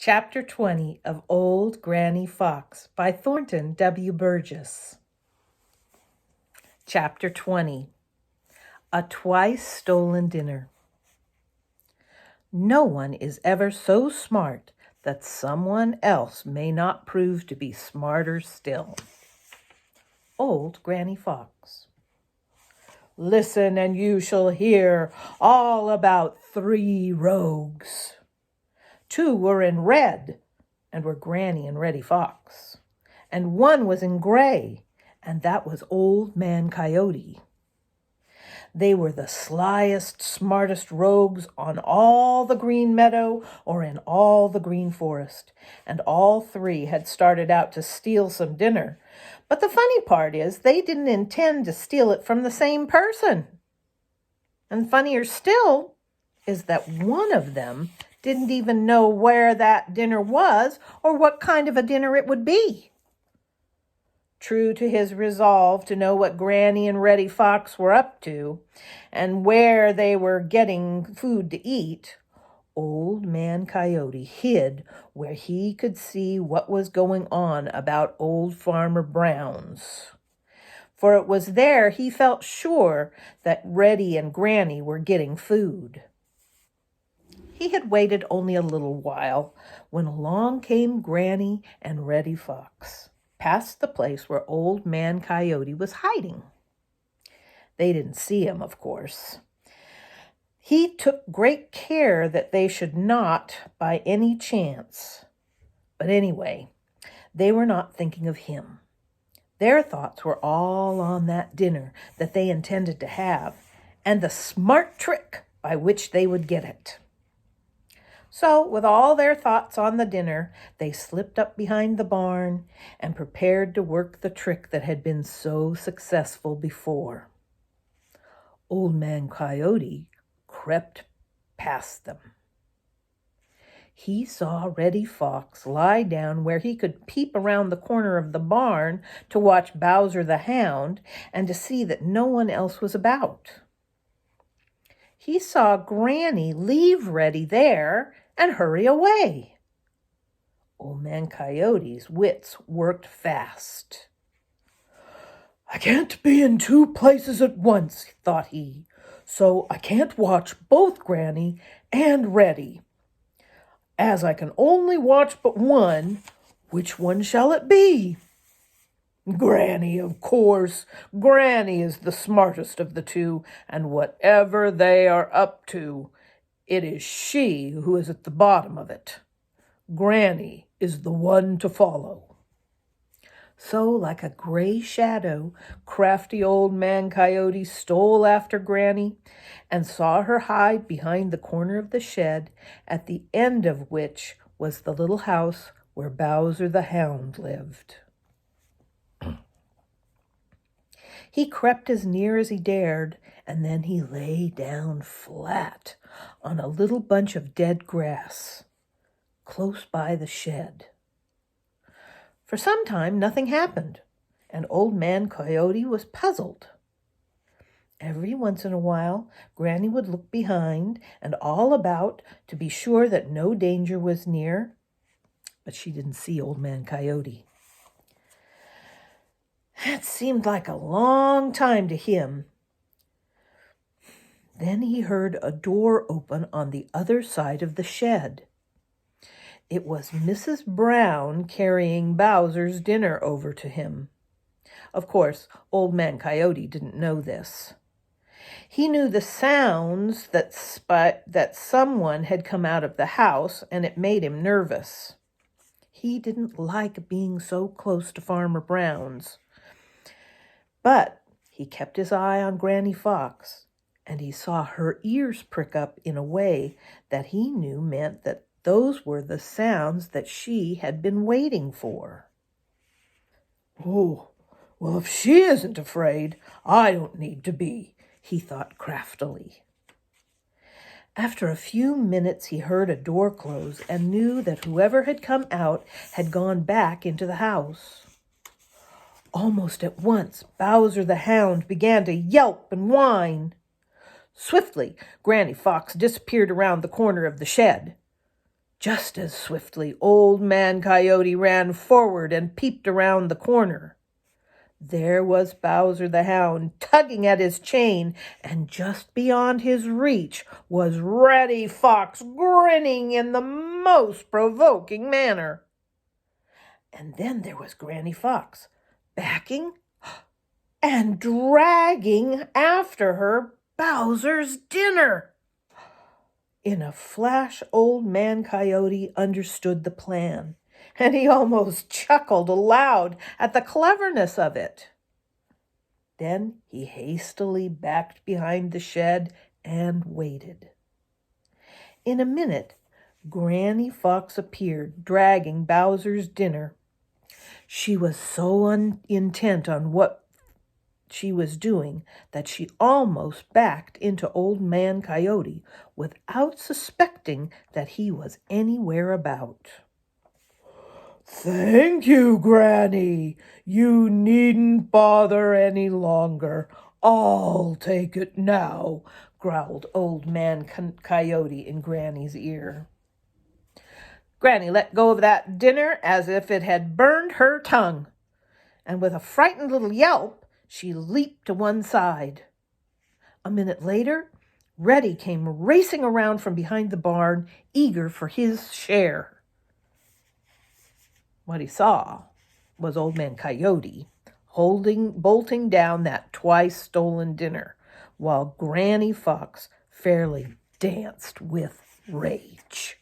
Chapter 20 of Old Granny Fox by Thornton W. Burgess. Chapter 20. A Twice Stolen Dinner. No one is ever so smart that someone else may not prove to be smarter still. Old Granny Fox. Listen and you shall hear all about 3 rogues. 2 were in red, and were Granny and Reddy Fox. And 1 was in gray, and that was Old Man Coyote. They were the slyest, smartest rogues on all the green meadow or in all the green forest, and all 3 had started out to steal some dinner. But the funny part is they didn't intend to steal it from the same person. And funnier still is that one of them didn't even know where that dinner was or what kind of a dinner it would be. True to his resolve to know what Granny and Reddy Fox were up to and where they were getting food to eat, Old Man Coyote hid where he could see what was going on about Old Farmer Brown's. For it was there he felt sure that Reddy and Granny were getting food. He had waited only a little while when along came Granny and Reddy Fox, past the place where Old Man Coyote was hiding. They didn't see him, of course. He took great care that they should not by any chance. But anyway, they were not thinking of him. Their thoughts were all on that dinner that they intended to have and the smart trick by which they would get it. So, with all their thoughts on the dinner, they slipped up behind the barn and prepared to work the trick that had been so successful before. Old Man Coyote crept past them. He saw Reddy Fox lie down where he could peep around the corner of the barn to watch Bowser the Hound and to see that no one else was about. He saw Granny leave Reddy there and hurry away. Old Man Coyote's wits worked fast. I can't be in 2 places at once, thought he, so I can't watch both Granny and Reddy. As I can only watch but one, which one shall it be? Granny, of course. Granny is the smartest of the 2, and whatever they are up to, it is she who is at the bottom of it. Granny is the one to follow. So, like a gray shadow, crafty Old Man Coyote stole after Granny and saw her hide behind the corner of the shed, at the end of which was the little house where Bowser the Hound lived. He crept as near as he dared, and then he lay down flat on a little bunch of dead grass, close by the shed. For some time nothing happened, and Old Man Coyote was puzzled. Every once in a while, Granny would look behind and all about to be sure that no danger was near, but she didn't see Old Man Coyote. That seemed like a long time to him. Then he heard a door open on the other side of the shed. It was Mrs. Brown carrying Bowser's dinner over to him. Of course, Old Man Coyote didn't know this. He knew the sounds that someone had come out of the house, and it made him nervous. He didn't like being so close to Farmer Brown's. But he kept his eye on Granny Fox, and he saw her ears prick up in a way that he knew meant that those were the sounds that she had been waiting for. Oh, well, if she isn't afraid, I don't need to be, he thought craftily. After a few minutes, he heard a door close and knew that whoever had come out had gone back into the house. Almost at once, Bowser the Hound began to yelp and whine. Swiftly, Granny Fox disappeared around the corner of the shed. Just as swiftly, Old Man Coyote ran forward and peeped around the corner. There was Bowser the Hound tugging at his chain, and just beyond his reach was Reddy Fox grinning in the most provoking manner. And then there was Granny Fox, backing and dragging after her Bowser's dinner. In a flash, Old Man Coyote understood the plan, and he almost chuckled aloud at the cleverness of it. Then he hastily backed behind the shed and waited. In a minute, Granny Fox appeared, dragging Bowser's dinner. She was so intent on what she was doing that she almost backed into Old Man Coyote without suspecting that he was anywhere about. "Thank you, Granny. You needn't bother any longer. I'll take it now," growled Old Man Coyote in Granny's ear. Granny let go of that dinner as if it had burned her tongue, and with a frightened little yelp, she leaped to one side. A minute later, Reddy came racing around from behind the barn, eager for his share. What he saw was Old Man Coyote bolting down that twice-stolen dinner, while Granny Fox fairly danced with rage.